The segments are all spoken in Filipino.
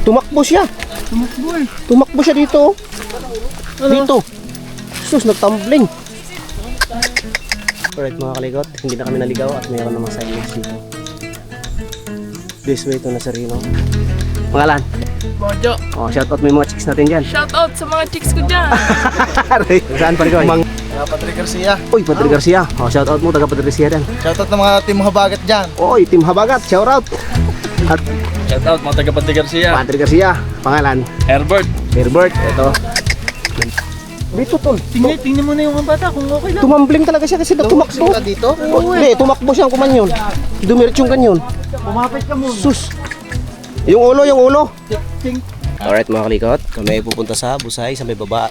Tumakbo siya. Tumakbo siya dito. Dito. Sus, nagtumbling. Alright mga kalikot, hindi na kami naligaw at mayroon namang silence dito. This way to Nazareno. Pangalan? Mojo. Oh, shoutout mo yung mga chicks natin dyan. Shoutout sa mga chicks ko dyan. Saan pa rin ko? Patrick Garcia. Uy, Patrick Garcia. Oh, shoutout mo, taga Patrick Garcia dyan. Shoutout ng mga team Habagat dyan. Oy, Team Habagat, shoutout. At Shoutout mga taga Patrick Garcia. Patrick Garcia, pangalan? Herbert. Herbert, ito. Dito tol. Tingnan mo na yung mga bata kung okay lang. Tumambling talaga siya kasi tumakbo. dito? Hindi, tumakbo siya ang kumanyon. Dumiretso yung kanyon. Kumapit ka muna. Sus. Yung ulo. Alright mga kalikot, kami pupunta sa Busay, sa may baba.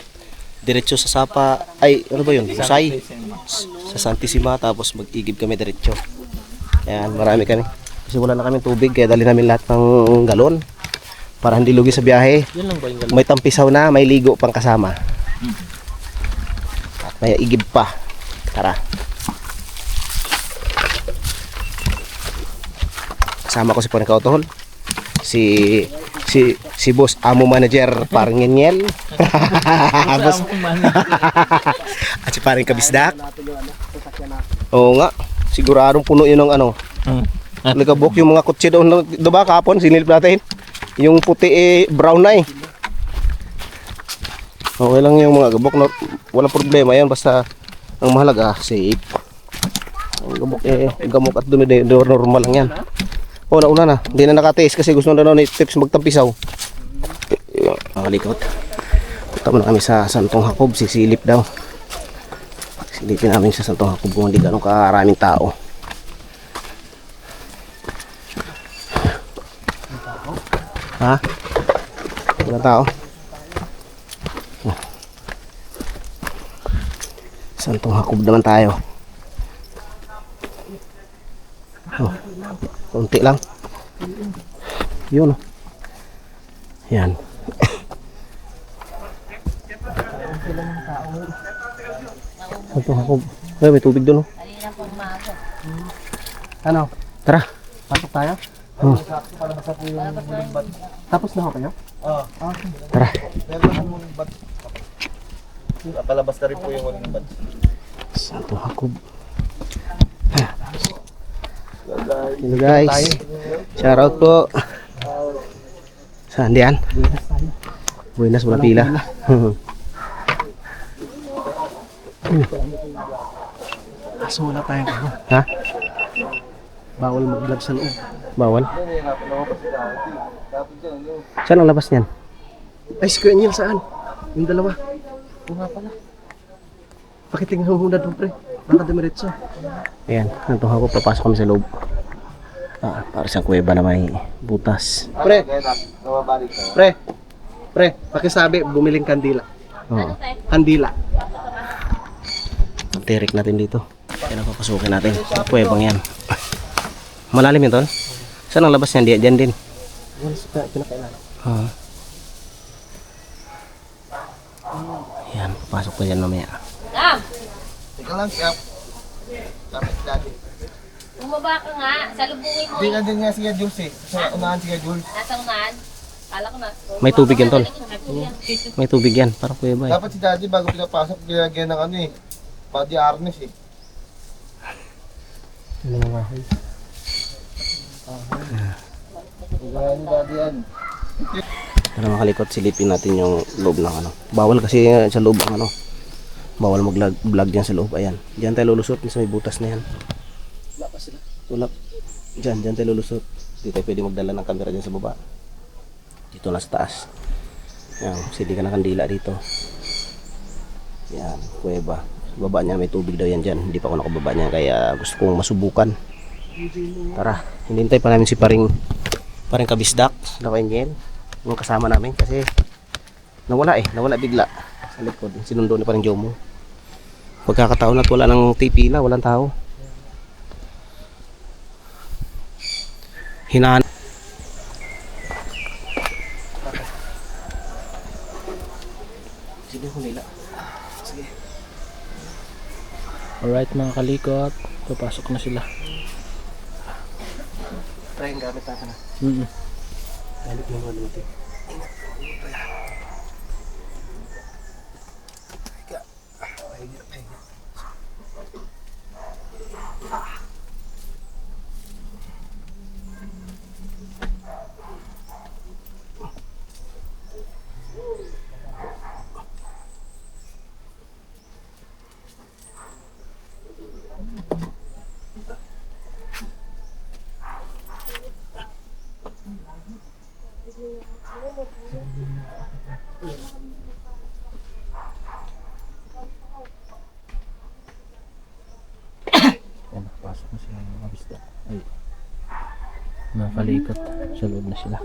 Diretso sa Sapa, ay ano ba yun? Busay. Sa Santissima, tapos mag-igib kami diretso. Ayan, marami kami. Kasi wala na kami tubig, kaya dali namin lahat ng galon. Para hindi lugi sa biyahe. May tampisaw na, may ligo pang kasama. At may igib pa. Tara. Kasama ko si Panikaw Tol. Si boss amo manager parang Nyenyel. Boss. At si parang Kabisdak. Oo nga. Siguradong puno yun ng ano. Nagabok yung mga kotse doon, diba kahapon sinilip natin. Yung puti brown na eh. Okay lang yung mga gabok, no? Walang problema yan basta ang mahalaga safe. Ang gabok gamok at dumi normal lang yan. O nauna na, hindi na nakatiis kasi gusto na ni tips magtampisaw. Makalikot. Punta muna kami sa Santong Jacob, sisilip daw. Silipin namin sa Santong Jacob kung hindi ganun karaming tao. Ha? Wala tao? Santong Jacob naman tayo. Oh, konti lang. Yun. Yan. Santong Jacob. Ay, may tubig doon. Oh. Ano? Tara. Pasok tayo? Oh. Tapos na ako kayo? Oo. Tara. Palabas na rin po yung walang bad. Santong Jacob. Hello guys. Shoutout po. Saan diyan? Buenas, wala pila. Kaso wala tayong ano. Ha? Bawal mag-vlog sa loob. Bawal? Saan ang labas niyan? Ay, si Kuya Neil, saan? Yung dalawa. Oo nga pala. Pakitingin mo muna doon, pre. Baka dumiretso. Ayan, Santong Jacob, papasok kami sa loob. Para sa kuweba na may butas. Pre, pakisabi, bumiling kandila. Oo. Kandila. Tirik natin dito. Kaya napapasukin natin. Sa kuwebang yan. Malalim yun, Tol? Saan ang labas niyan? Diyan din. Yan, papasok pa dyan mamaya. Teka lang, siya. Kapit dati. Bumaba ka nga, salubungin mo. Hindi na din nga siya Jules eh. Sa unahan siya Jules. Nasa unahan. Kala ko na. May tubig yan, Tol. May tubig yan. Parang kuweba eh. Dapat si Daddy bago pinapasok, ginagyan ng ano eh. Body harness eh. Ano mga Daddy yan. Para makalikot, silipin natin yung loob ng ano. Bawal kasi sa loob ang ano. Bawal mag-vlog dyan sa loob. Ayan. Diyan tayo lulusot. Sa may butas na yan. Wala pa sila. Wala. Diyan tayo lulusot. Hindi tayo pwede magdala ng camera dyan sa baba. Dito na sa taas. Ayan. Sili ka ng kandila dito. Yan. Kuweba. Sa baba niya may tubig daw yan dyan. Hindi pa ako nakababa niya. Kaya gusto kong masubukan. Tara. Hinintay pa namin si paring Kabisdak. Nakainyen. Yung kasama namin kasi nawala bigla sa likod, sinundo ni parang Jomo. Pagkakataon at wala nang tipila, walang tao. Hinahan. Sige, humila. Sige. Alright mga kalikot, papasok na sila. Try ang gamit natin na. Balik mo mga luti. Yan, pasok na sila ng mga bisda. Ay, nakalikot. Sa loob na sila.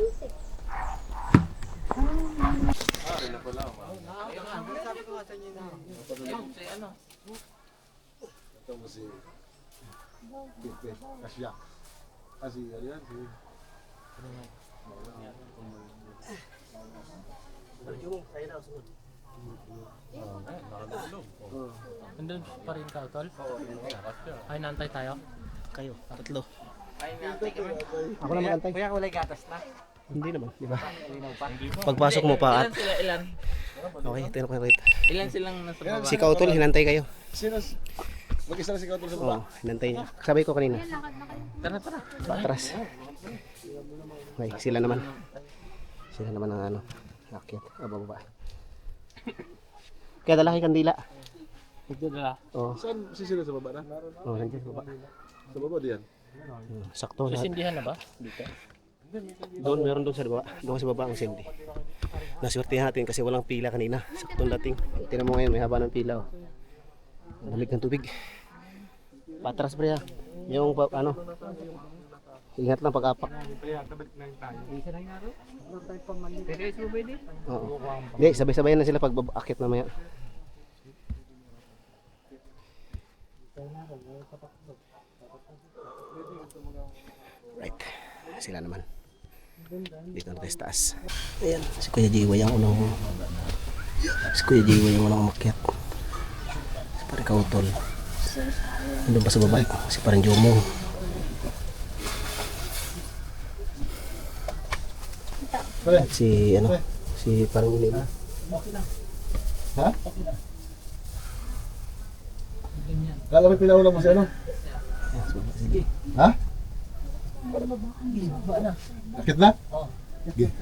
Nandun pa rin ka, Tol? Ay, naantay tayo? Kayo, tatlo. Ako na magantay. Kuya, kulay gatas na. Hindi naman, di ba? Malinaw pa. Pagpasok mo pa at... Sila ilan? Okay, tinok na rito. Ilan silang nasa baba? Si Kautol, hinantay kayo. Sino? Mag-isa na si Kautol sa baba. Oo, hinantay niya. Sabay ko kanina. Tara, tara. Patras. Okay, sila naman. Sila naman ang ano. Akyat. Baba. Kaya dala kay kandila. Nagdadala. Oo. Saan si sila sa baba na? Oo, nandiyan sa baba. Sa baba diyan. Sakto lahat. Sisindihan na ba? Dito? Doon, meron doon sa baba. Doon sa baba ang sindi. Naswertihan natin kasi walang pila kanina. Saktong dating. Tingnan mo ngayon, may haba ng pila. Oh. Lamig ng tubig. Patras pre ha. Yung ano. Ingat lang pag-apak. Oo. Hindi, sabay-sabayan na sila pag akit mamaya. Right. Sila naman. Dito na tayo sa taas. Ayan, si Kuya Jiwa yung unang umakyat. Si Pare Kautol. Nandun pa sa baba. Si Parang Jomong. At si ano, si Parang Ulim. Ha? Kala mo pinaulam mo si ano? Sige. Ha? Akit na? Sige.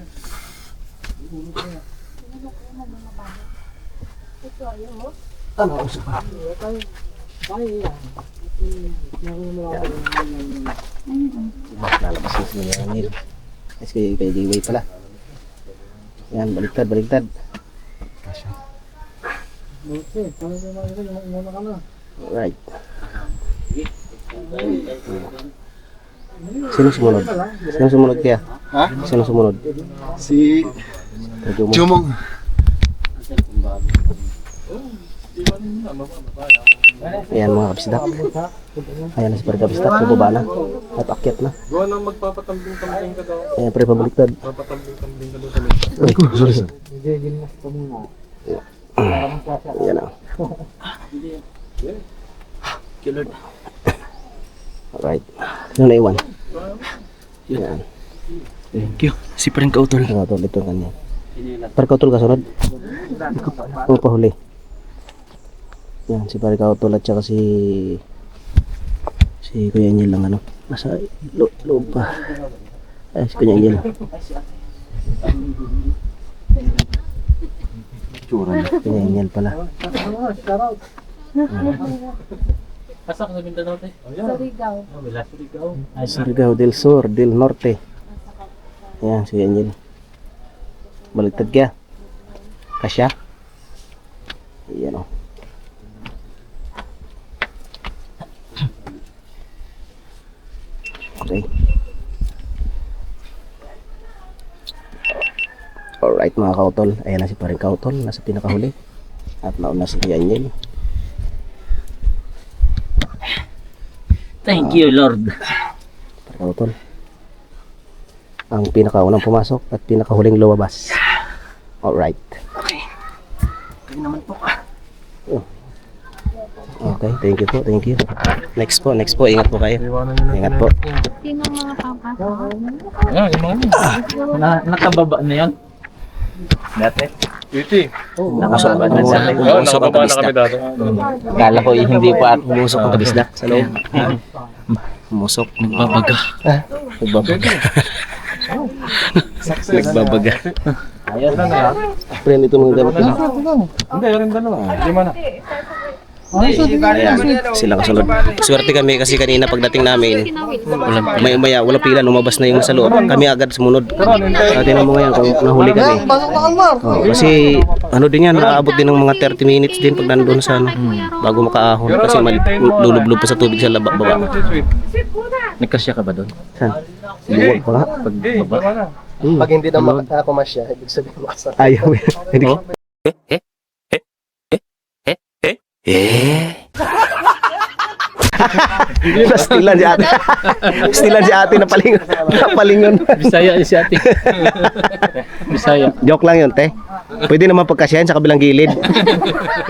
Ano usap pa? Lalabas na sila yung nil. Yes, kaya giveaway pala. Yan, baliktad. Alright. Sino sumunod? Sino sumunod kaya? Ha? Sino sumunod? Si Jumong. Ayan mga kabisdak. Ayan na si Pare Kabisdak. Nababa na. At akyat na. Gawa nang magpapatambling-tambling ka daw. Ayan pre, pabaliktad. Papatambling-tambling ka daw sa mesa. Ay, sorry. Ayan na. Alright. Ano na iwan? Ayan. Thank you. Si Pring Kautol. Kautol, ito kanya. Pare Kautol kasunod. Ang pahuli. Yan, si Pare Kautol at saka si Kuya Angel lang ano. Nasa loob pa. Ay, si Kuya Angel. Kuya Angel pala. Pasak sa Mindanao tayo. Surigao del Sur, del Norte. Ayan, si Kuya Angel. Baligtad kaya. Kasya. Ayan o. Okay. Alright mga Kautol. Ayan na si Paring Kautol. Nasa pinakahuli. At nauna si Kuya Angel. Thank you, Lord. Paring Kautol. Ang pinakaunang pumasok at pinakahuling lumabas. Alright. Okay. Kaya naman po. Okay, thank you po, thank you. Next po, ingat po kayo. Ingat po. Sino mga papa? Yan, yung mga nakababa na yan. Dati. Nakasok na sa umusok ang kabisda. Kala ko hindi pa at umusok ang kabisda sa loob. Umusok. Nagbabaga. Nagbabaga. Nagbabaga. Ayun. Friend, ito mga gamit na. Hindi, yung dalawa. Lima na. Ayan, sila kasunod. Swerte kami kasi kanina pagdating namin, maya wala pila, lumabas na yung sa loob. Kami agad sumunod. Tingnan mo ngayon kung nahuli kami. Kasi ano din yan, naabot din ng mga 30 minutes din pag nandun sa ano, bago makaahon. Kasi lulublob pa sa tubig sa baba. Nagkasya ka ba doon? Saan? Luwag pa nga. Pagbaba? Pag hindi na makakumasya, ibig sabihin makasal. Ayaw. Hindi. Stilan si ate. Stilan si ate napalingon. Bisaya si ate. Bisaya. Joke lang yun, te. Pwede naman pagkasyahin sa kabilang gilid.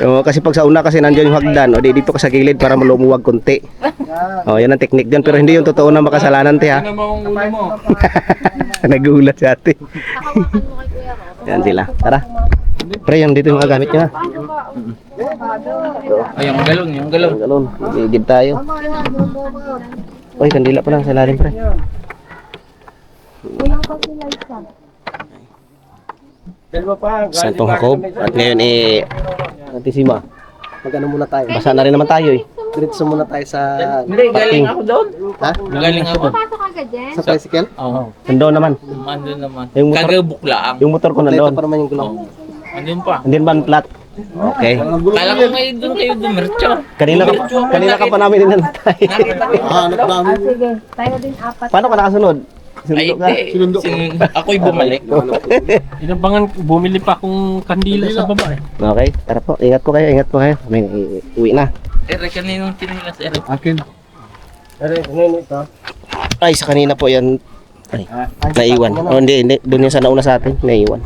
O, kasi pag sa una kasi nandiyan yung hagdan, o di dito ka sa gilid para malumuwag konti. O, yan ang technique dyan. Pero hindi yung totoo na makasalanan, te, ha. Nagulat si ate. Yan sila. Tara. Pre, yung dito yung mga gamit nyo, ha. Ay, yung galon, yung galon. Galon. Mag-iigib tayo. Uy, kandila pa lang sa ilalim, pre. Santong Jacob. At ngayon Antisima. Mag-ano muna tayo. Basa na rin naman tayo eh. Diretso muna tayo sa... Hindi, galing ako doon. Ha? Galing ako doon. Pasok agad din. Sa tricycle? Oo. Nandoon naman. Andun naman. Yung motor- Kagabuklaan. Yung motor ko Ito nandoon. pa naman yung gulong. Andun pa. Hindi ba ang plat? Okay. Kala ko ngayon doon kayo dumircho. Kanina ka pa namin inantay. Nakita ko. Sige, tayo din apat. Paano ka nakasunod? Ay, Sinundo ka? hindi. Ako'y bumalik. Inambangan, bumili pa akong kandila sa baba eh. Okay, tara po. Ingat po kayo, ingat po kayo. Kami uwi na. Eric, kaninong tinilas, Eric? Akin. Ano ito? Ay, sa kanina po yan. Ay, naiwan. Oh, hindi. Doon yan sa nauna sa atin. Naiwan.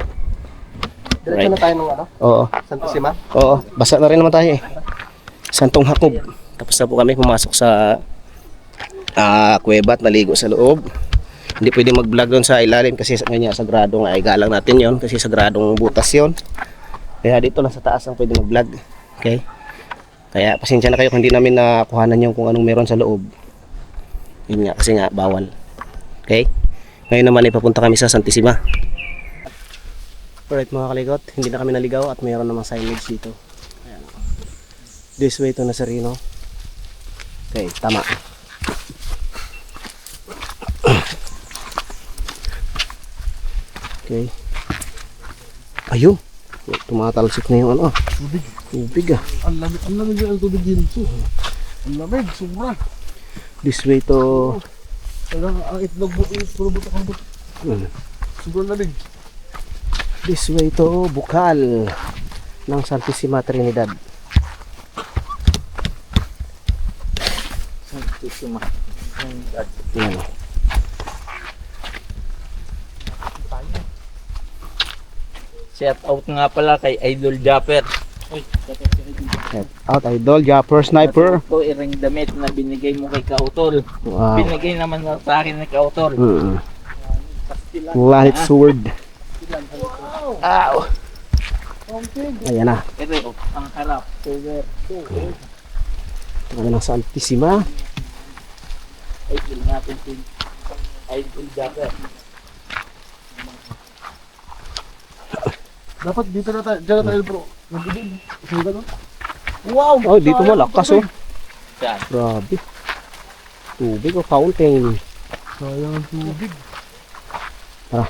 Diretso na tayo ng ano? Oo. Santissima? Oo. Basa na rin naman tayo eh. Santong Jacob. Tapos na po kami pumasok sa kuweba at naligo sa loob. Hindi pwede mag-vlog doon sa ilalim kasi ganyan, sagradong ay galang natin yon kasi sagradong butas yon. Kaya dito lang sa taas ang pwede mag-vlog. Okay? Kaya pasensya na kayo kung hindi namin nakuhanan yung kung anong meron sa loob. Yun nga, kasi nga bawal. Okay? Ngayon naman ay papunta kami sa Santissima. Alright mga kalikot, hindi na kami naligaw at mayroon namang signage dito. Ayan. This way to Nazareno. Okay, tama. Okay. Ayun. Tumatalsik na yung ano ah. Tubig ah. Ang lamig yung tubig dito. Ang lamig, sobra. This way to... Ang itlog mo, sobrang lamig. This way to Bukal ng Santissima Trinidad. Santissima. Yan. Shout out nga pala kay Idol Japper. Head out idol, Japper Sniper. Ito iring damit na binigay mo kay Kautol. Wow. Binigay naman sa akin ni Kautol. Planet Sword. Ow. Ayan na. Pero ang harap. Ito kami ng Santissima. Idol natin si Idol Japper. Dapat dito na tayo, dyan na tayo bro. Wow! Oh, dito malakas oh. Yan. Grabe. Tubig o fountain. Sayang ang tubig. Tara.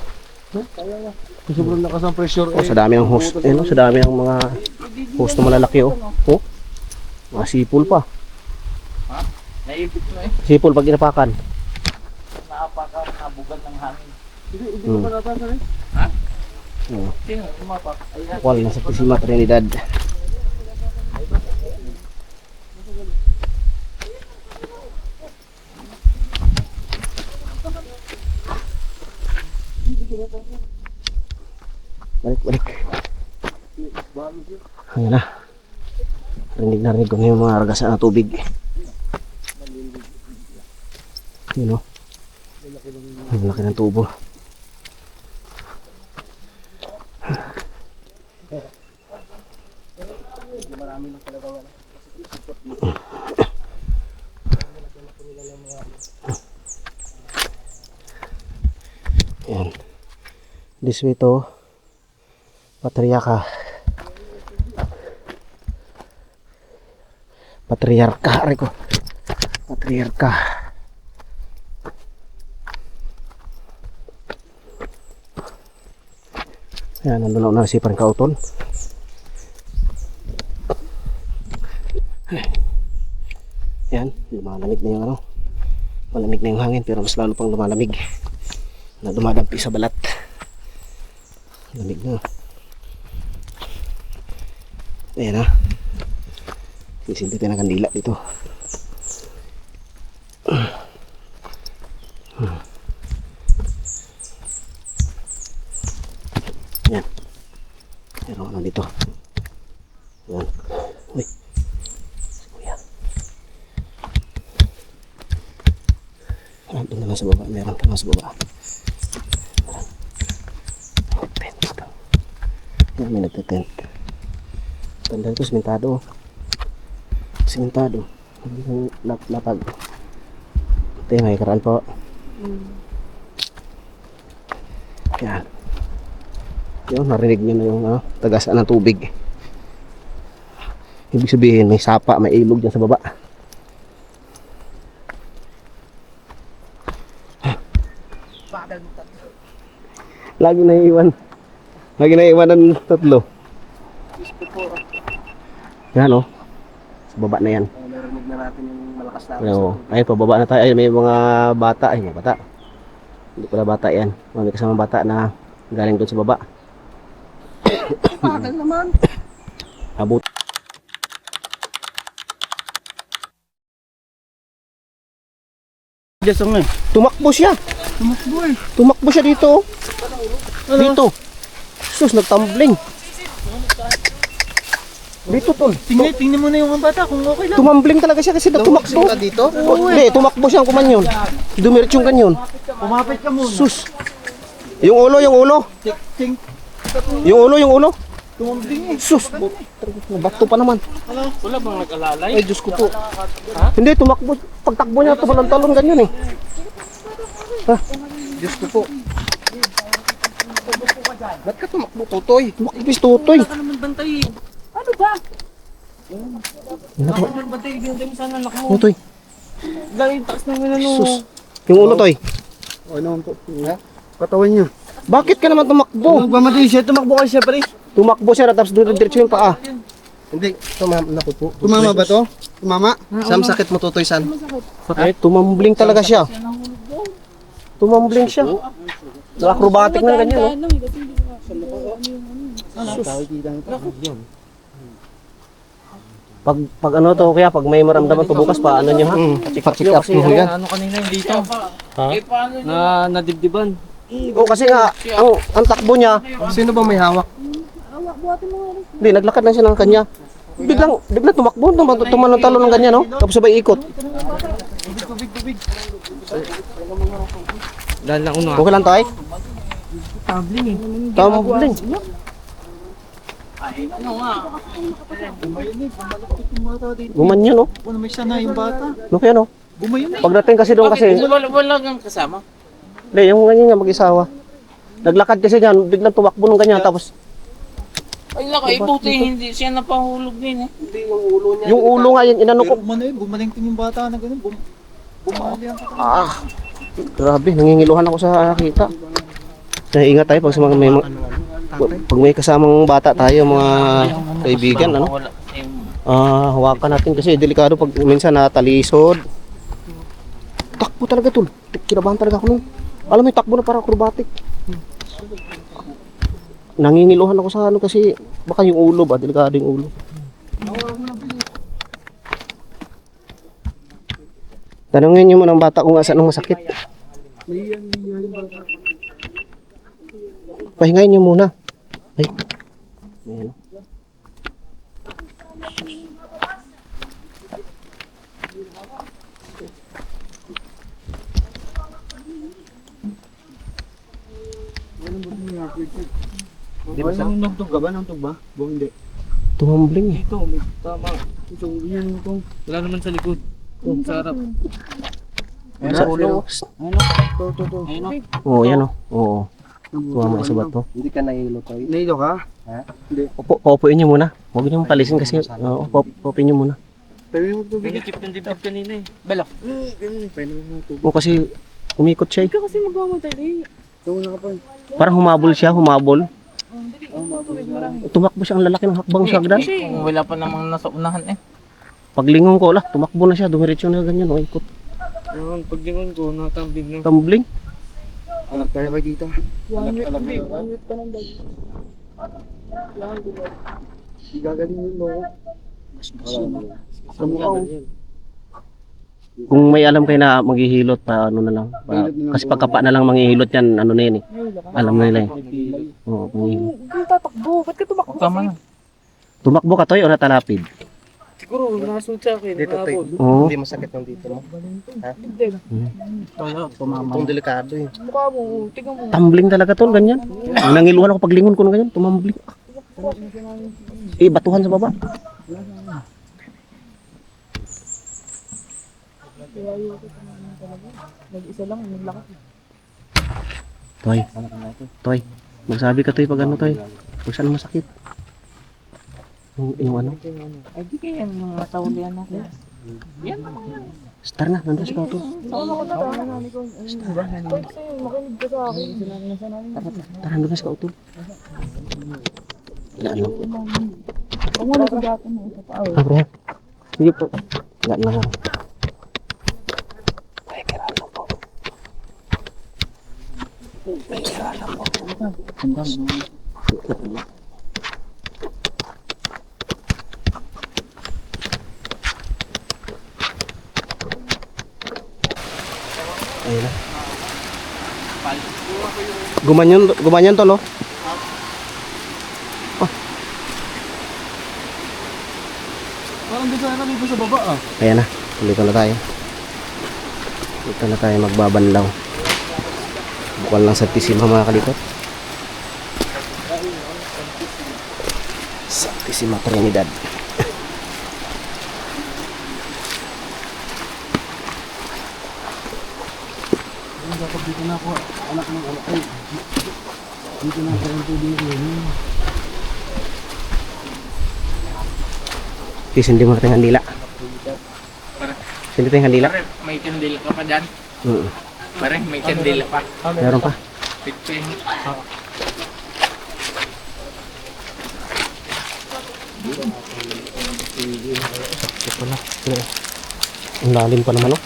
Sobrang lakas ang pressure. Oh, sa dami ng host, no? Sa dami ng mga host na malalaki oh. Oh. Mga sipol pa. Naibig mo eh. Sipol pag inapakan. Naapaka, nabugan ng hangin. Hindi ko pa natasan eh. Ha? Oh. Sino umapak? Ayan. Wal na sa Santissima Trinidad. Balik. Ayan na. Rinig na rinig ko na yung mga ragasan na tubig. Yun o. Ang laki ng tubo. Yan. This way to Patriarka. Patriarka, Rico. Patriarka. Yan, nandun na si parang kautol. Yan, lumalamig na yung ano. Malamig na yung hangin pero mas lalo pang lumalamig. Na dumadampi sa balat. Lamig na. Ayan ha. Sisinditin ang kandila dito. Yan. Meron ano dito. Yan. Uy. Si Kuya. Doon naman sa baba. Meron pa naman sa baba. Tent. Yan, may nagtatent. Tanda ito, simentado. Simentado. Lapag. Ito yung may karaan po. Yan. Yun, narinig nyo na yung tagasaan ng tubig. Ibig sabihin, may sapa, may ilog dyan sa baba. Lagi na iwan. Lagi na iwan ng tatlo. Yan o. Sa baba na yan. Narinig na natin yung malakas na Oo. Ay, pababa na tayo. Ay, may mga bata. Ay, mga bata. Hindi pala bata yan. May kasamang bata na galing doon sa baba. Bakal naman. Abot. Tumakbo siya. Tumakbo siya dito. Dito. Sus, nagtumbling. Dito tol. Tingnan mo na yung bata kung okay lang. Tumambling talaga siya kasi tumakbo. dito? Hindi, tumakbo siya ang kumanyon. Dumiretso yung kanyon. Umapit ka muna. Sus. Yung ulo. Yung ulo. Tumambling eh. Sus. Bato pa naman. Wala bang nag-alalay? Ay, Diyos ko po. Hindi, tumakbo. Pagtakbo niya, tumalon-talon ganyan eh. Ha? Diyos ko po. Ba't ka tumakbo, Totoy? Tumakbo si Tutoy. Wala ka naman bantay. Ano ba? Wala ka naman bantay. Bintay mo sana anak mo. Tutoy. Dahil yung taas ng ano. Sus. Yung ulo, Toy. O, ano po? Katawan niya. Bakit ka naman tumakbo? Magmamadali siya, tumakbo ka siya, pare. Tumakbo siya, tapos doon diretso yung paa. Hindi, tumama na po. Tumama ba to? Tumama? Sam, sakit mo, Totoy, San? Ay, tumambling talaga siya. Tumambling siya. Acrobatic na ganyan, no? Pag ano to, kaya pag may maramdaman to bukas pa, ano nyo ha? Check up mo hanggang. Ano kanina yung dito? Ha? Na nadibdiban. O kasi nga, ang takbo niya, Sino ba may hawak? hindi, naglakad lang siya ng kanya. Biglang tumakbo, tumalon-talon ng ganyan, no? Tapos sabay ikot. Dahil lang una. Okay lang tayo? Tabling eh. Tumbling. Ano nga? Gumanyan, no? Ano may sana yung bata? No kaya, no? Gumayon eh. Pagdating kasi doon kasi, Wala kang kasama? hindi, yung ganyan nga mag-isawa. Naglakad kasi niyan, biglang tumakbo ng ganyan, tapos Ay naka, buti hindi siya napahulog din eh. yung ulo nga yun, inano ko. Umano eh, bumalingting yung bata na gano'n. Bumali ang kata. Ah, grabe, nangingiluhan ako sa nakita. Ingat tayo pag sa mga pag may kasamang bata tayo, mga kaibigan, ano? Wala. Hawakan natin kasi delikado pag minsan natalisod. Takbo talaga tol. Kinabahan talaga ako nun. Alam mo yung takbo na parang acrobatic. Nangingiluhan ako sa ano kasi baka yung ulo ba, delikado yung ulo. Tanungin niyo mo ng bata kung saan ang masakit. Pahingayin niyo muna. Ay. Ayan. Di ba sa nagtog ka ba? Nagtog ba? Buong hindi. Tumambling eh. Ito, may tama. Ito, yan ito. Wala naman sa likod. Oh, sa harap. Ayun Sa na, ulo. Ayun na. Ito. Ayun na. Oo, yan oh. Oo. Tumama sa bato. Hindi ka nahilo tayo. Nahilo ka? Ha? Hindi. Paupuin niyo muna. Huwag niyo palisin kasi. Oo, paupuin niyo muna. Tayo yung tubig. Binikip ng dibdib kanina eh. Balak. Ganun, painom mo tubig. Oo, kasi umikot siya eh. Kasi magmamatay eh. Ito na ka pa. Parang humabol siya, humabol. Tumakbo siya, ang lalaki ng hakbang sa hagdan. Wala pa namang nasa unahan eh. Paglingon ko, tumakbo na siya, dumiretso na ganyan, oh, ikot. Ayun, paglingon ko, natambig na. Tumbling. Anak tayo ba dito? Gagaling yun, no? Kung may alam kayo na maghihilot pa, ano na lang. Kasi pagkapa na lang manghihilot yan, ano na yun eh. Alam na nila eh. Oo, manghihilot. Kung tatakbo, ba't ka tumakbo? Tama na. Tumakbo ka toy o natalapid? Siguro, nakasunod sa akin. Dito, tayo. Oo. Hindi masakit ng dito, no? Ha? Kaya, tumama. Itong delikado eh. Mukha mo, tingnan mo. Tumbling talaga tol, ganyan. Nangiluhan ako paglingon ko na ganyan, tumambling. Eh, batuhan sa baba. Nag-isa lang, naglakad. Toy, toy. Magsabi ka toy pag ano toy. Kung saan masakit. Yung ano. Ay, di kaya mga saulian natin. Star na, nandun si Kauto. Sama ko na tayo. Pwede sa'yo, makinig ka sa akin. Tara, nandun na si Kauto. Wala ano. Huwag mo na sigatan mo isa pa. Ah, bro. Sige po. Wala na lang. Ay, kirala po. Ay, kirala po. Ayun na. Gumanyan tol, oh. Parang dito na dito sa baba ah. Ayan na. Dito na tayo. Dito na tayo magbabanlaw. Bukal lang sa Santisima mga kalipot. Santisima Trinidad. Dito na ako. Anak ng anak ko. Dito na ako ang tubig ko. Please, hindi mo natin handila. Hindi tayong handila. Pare, may kandila ka pa dyan. Oo. Pare, may kandila pa. Meron pa. Pitpin. Ito na. Ang lalim pa naman, oh.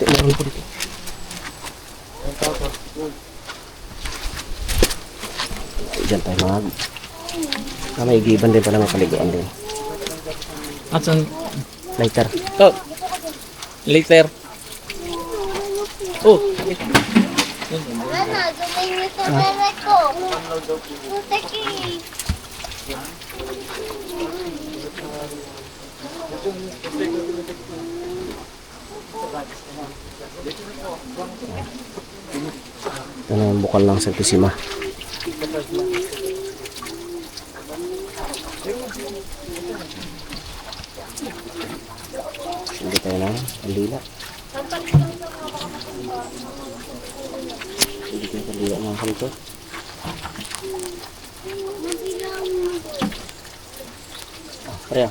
Meron po dito. Diyan tayo mag... may giban din pala, may paliguan din. Asan? Lighter. Oh. Later. Oh. Ano, gawin niyo sa dala ko. Putaki. Ito na yung bukal ng Santisima. Hindi tayo na kandila. Hindi tayo kandila mga kalito. Kaya.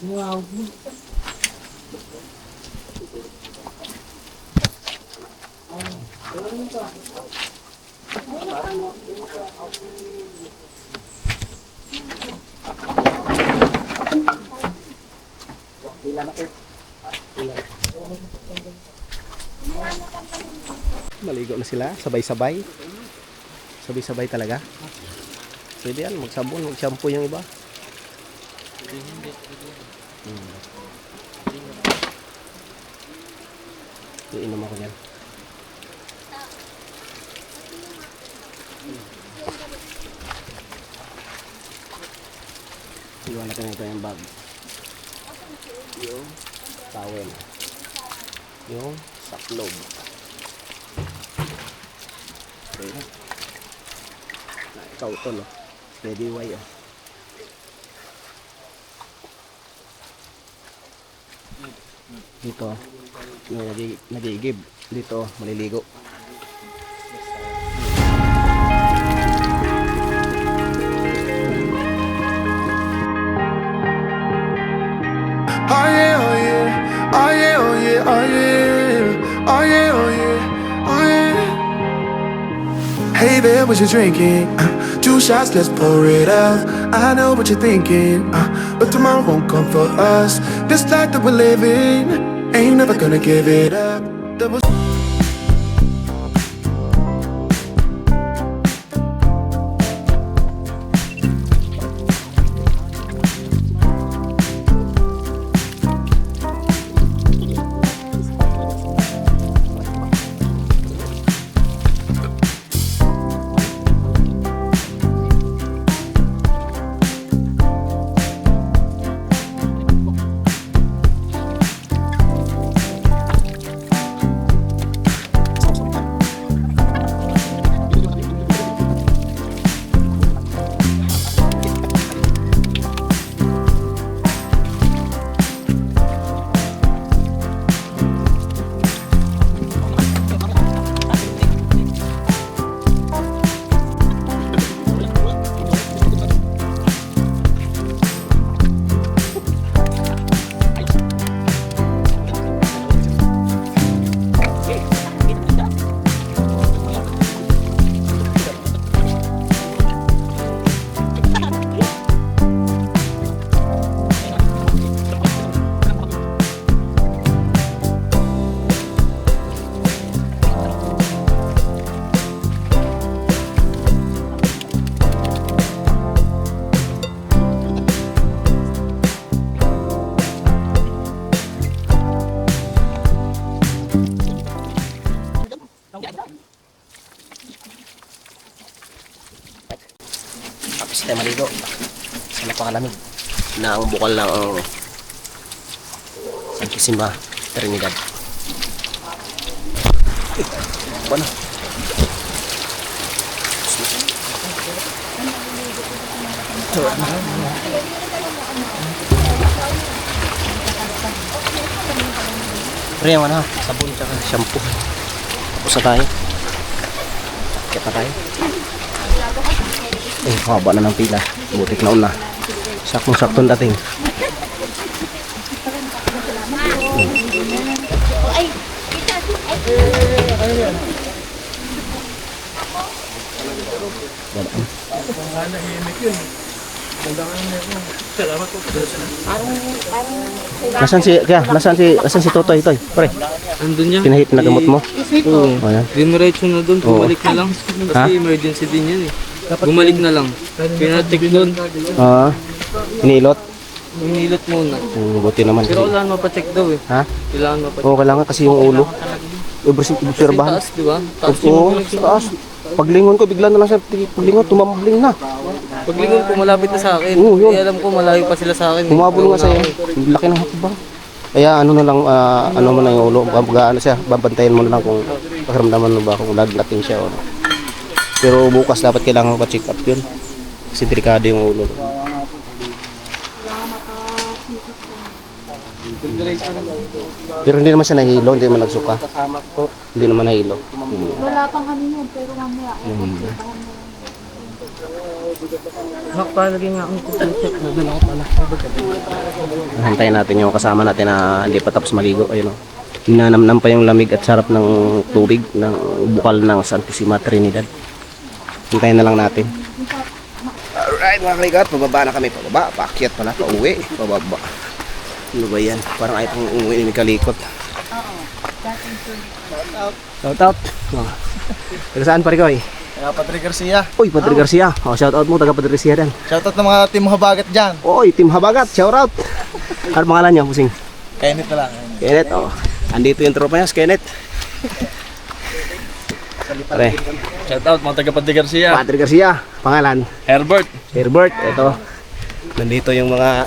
Maligo na sila, sabay-sabay. Sabay-sabay talaga. Pwede yan, magsabon, mag-shampoo yung iba. Iinom ako yan. Iwan natin ito yung bag. Yung towel. Yung saklob. Okay na. Ikaw ito, no? Steady way, oh. Dito, nagigib. Dito, maliligo. Oh yeah, oh yeah, oh yeah, oh yeah, oh yeah, oh yeah, oh yeah, oh yeah. Hey there, what you drinking? 2 shots, let's pour it out. I know what you're thinking, but tomorrow won't come for us. This life that we're living, ain't never gonna give it up. Double Tapos tayo maligo. Sa napakalamig. Na ang bukal ng Santisima Trinidad. Ano? Pre, yung ano, sabon tsaka shampoo. Tapos na tayo. Akit na tayo. Eh, haba na ng pila. Butik na una. Saktong-saktong dating. Nasaan si Totoy, Toy? Pre, Andun niya. pinagamot mo? Oo. O yan. Diretso na doon, bumalik na lang. Kasi emergency din yan eh. Bumalik na lang. Pinatik doon. Inilot? Hinilot muna. Buti naman. Pero kailangan mapacheck daw eh. Ha? Kailangan mapacheck. Oo, kailangan kasi yung ulo. Kasi Obserbahan. taas, di ba? Taas Oo, yung sa taas. Paglingon ko, bigla na lang siya, paglingon, tumambling na. paglingon ko, malapit na sa akin. Oo, yun. Kaya alam ko, malayo pa sila sa akin. Humabol nga sa'yo. Laki ng hakbang. Kaya ano na lang, ano mo na yung ulo, ano siya, babantayan mo na lang kung pakiramdaman mo ba kung laglating siya o ano. Pero bukas dapat kailangan pa-check up yun. Kasi delikado yung ulo. Pero hindi naman siya nahilo, hindi naman nagsuka. Hindi naman nahilo. Wala pang ano yun, pero mamaya. Makapalagay nga akong kututok. Hantayin natin yung kasama natin na hindi pa tapos maligo. Ayun, oh. Ninanamnam pa yung lamig at sarap ng tubig ng bukal ng Santissima Trinidad. Hintayin na lang natin. Alright mga kalikat, pababa na kami. Pababa, paakyat pala, pauwi. Pababa. Ano ba yan? Parang ayaw pang umuwi ni Kalikot. Shout out. Oh. Taga saan pare ko eh? Kaya Padre Garcia. Uy, Padre Garcia. Oh, shout out mo, taga Padre Garcia din. Shoutout ng mga team Habagat dyan. Oy, Team Habagat, shout out. Ano pangalan niya, Pusing? Kenneth na lang. Kenneth, oh. Andito yung tropa niya, si Kenneth. Pare, Shout out mga taga Padre Garcia. Padre Garcia, pangalan. Herbert. Herbert, ito. Nandito yung mga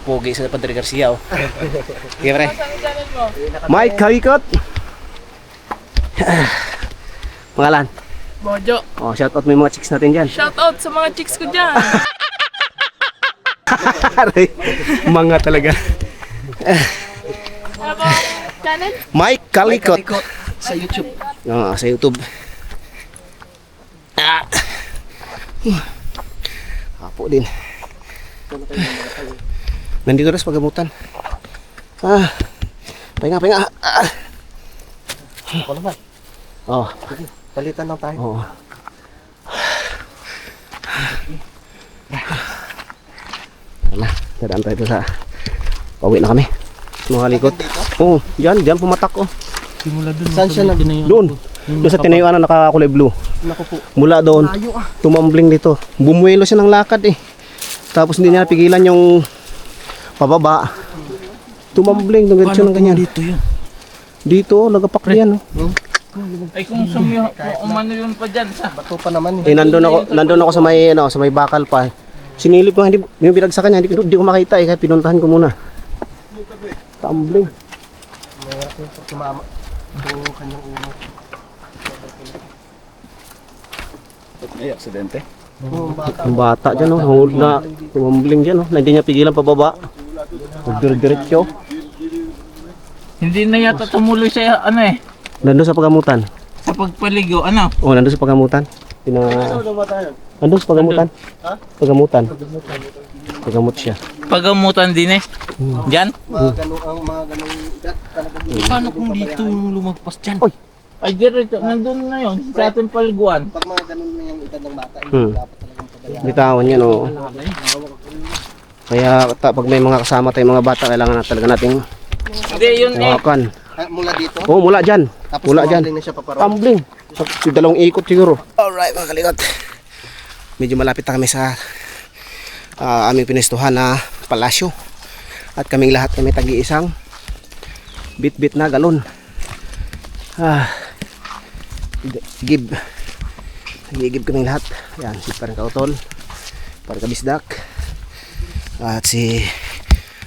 pogi sa Padre Garcia, oh. Okay, pare. Mike Kalikot. Pangalan. Bojo. Oh, shout out mo yung mga chicks natin dyan. Shout out sa mga chicks ko dyan. Aray, mga talaga. Ano ba? Channel? Mike Kalikot. Sa YouTube. Sa YouTube. Apo din. Nandito rin sa pagamutan. Pahinga. Ako naman. Oh, Palitan lang tayo. oh. Tara, dadaan tayo sa pauwi na kami. Mga likot. Oh, diyan pumatak, oh. Saan siya nag... Doon sa tinayuan na nakakulay blue. Naku po. Mula doon, Layo ah. tumambling dito. Bumuelo siya ng lakad eh. Tapos hindi niya napigilan yung pababa. Tumambling, ganyan ng ganyan. Dito yun. Dito, lagapak yan. Oh. Ay kung umano yun pa dyan sa. Bato pa naman eh. Eh, nandun ako sa may bakal pa. Sinilip ko, hindi yung binagsak kanya, hindi ko makita eh, kaya pinuntahan ko muna. Tumbling. Mayroon ko tumama. Ito kanyang ulo. Ay, aksidente. Bata. Ang bata dyan, oh, na tumambling dyan, oh, na hindi niya pigilan pababa. Magdiretso. Hindi na yata tumuloy siya ano eh. Nandun sa pagamutan. Sa pagpaligo ano. Oh, nandun sa pagamutan. Nandun sa pagamutan. Ha? Pagamutan. Pagamot siya. Pagamutan din eh. Diyan? Mga ganong edad talaga. Paano kung dito yung lumagpas dyan? Oy! Ay diretso, nandun na yun sa ating paliguan. Pag mga ganon na yung edad ng bata, dapat talagang pabayaan. Bitawan yan, oh. Kaya pag may mga kasama tayong mga bata, kailangan na talaga nating Hindi yun eh. hawakan. Mula dito, Oh, mula dyan. tapos Mula dyan. tumambling na siya paparong. Tumbling. So, dalawang ikot siguro. Alright mga kalikot. Medyo malapit na kami sa aming pinestuhan na palasyo. At kaming lahat kami tagi-isang bit-bit na galon. Gib. Nagigib kaming lahat. Yan, si Parang Kautol, Parang Kabisdak, at si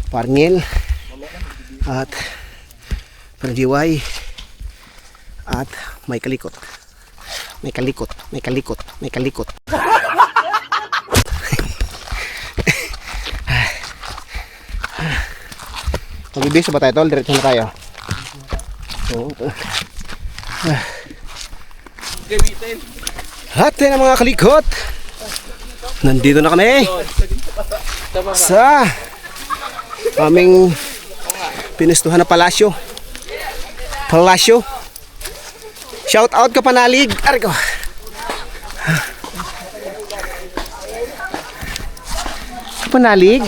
Parngil, at Parang Jiway, at may kalikot. Magbibisa ba tayo, tol? Diretso na tayo. Hati na mga kalikot. Nandito na kami sa aming pinestuhan na palasyo. Shout out ka Panalig. Ari ko. Panalig.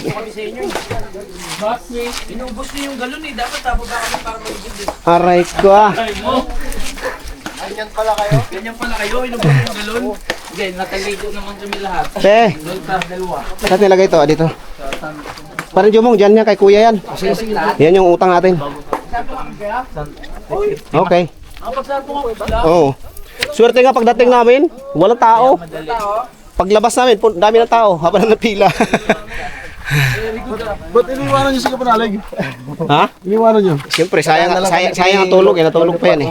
Inubos niyo yung galon eh. Dapat tabo ba kami para magiging. Aray ko. Ganyan pala kayo. Ganyan pala kayo. Inubos niyo yung galon. Sige, nataligo naman kami lahat. Te, Doon sa dalawa. saan nilagay ito? Dito. Parang Jumong, dyan yan kay kuya yan. Yan yung utang natin. Okay. Oo. Swerte nga pagdating namin, walang tao. Paglabas namin, dami ng tao, habang napila. Ba't iniwanan niyo si Kapanalig? Ha? Iniwanan niyo? Siyempre, sayang ang tulog, natulog pa yan eh.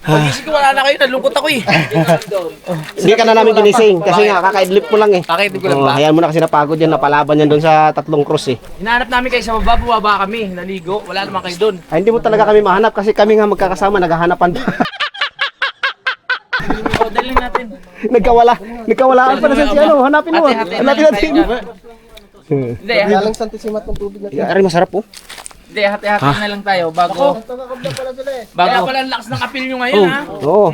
Pagising ko wala na kayo. Nalungkot ako eh. Hindi ka na namin ginising kasi nga kakaidlip mo lang eh. Kakaidlip ko lang Oh, ba? hayaan mo na kasi napagod yan, napalaban yan doon sa 3 cross eh. Hinahanap namin kayo sa baba. Bumaba kami. Naligo. Wala naman kayo doon. Ay, hindi mo talaga kami mahanap kasi kami nga magkakasama, naghahanapan. dalhin natin. Nagkawalaan pa na siya si ano. Hanapin mo. Hanapin natin. Hindi, Galing Santisimat ng tubig natin. Aray, masarap po. hindi, hati-hati na lang tayo bago. Kaya pala ang lakas ng apil nyo ngayon, ha? Oo.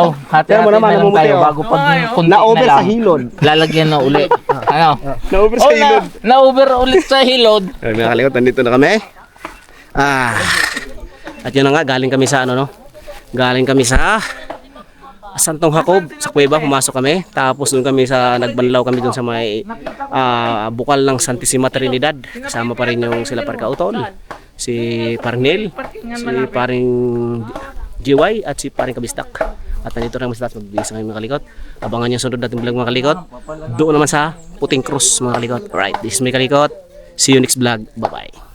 Oh, hati-hati Kaya mo naman, na lang namumuti, tayo oh. bago pag kunti Na-over na lang. sa hilod. Lalagyan na uli. Ano? Na-over sa hilod. Na-over ulit sa hilod. Ay, mga kalikot, nandito na kami. At yun na nga, galing kami sa ano, no? Galing kami sa Santong Jacob, sa kuweba, pumasok kami. Tapos doon kami sa, nagbanlaw kami doon sa may bukal ng Santissima Trinidad. Kasama pa rin yung sila Parcautol, si Parnel, si Paring GY at si Paring Kabistak. At nandito rin sa taas, magbibisa ngayon mga kalikot. Abangan nyo sunod natin vlog mga kalikot. Doon naman sa Puting Cruz mga kalikot. Alright, this is my kalikot. See you next vlog. Bye bye.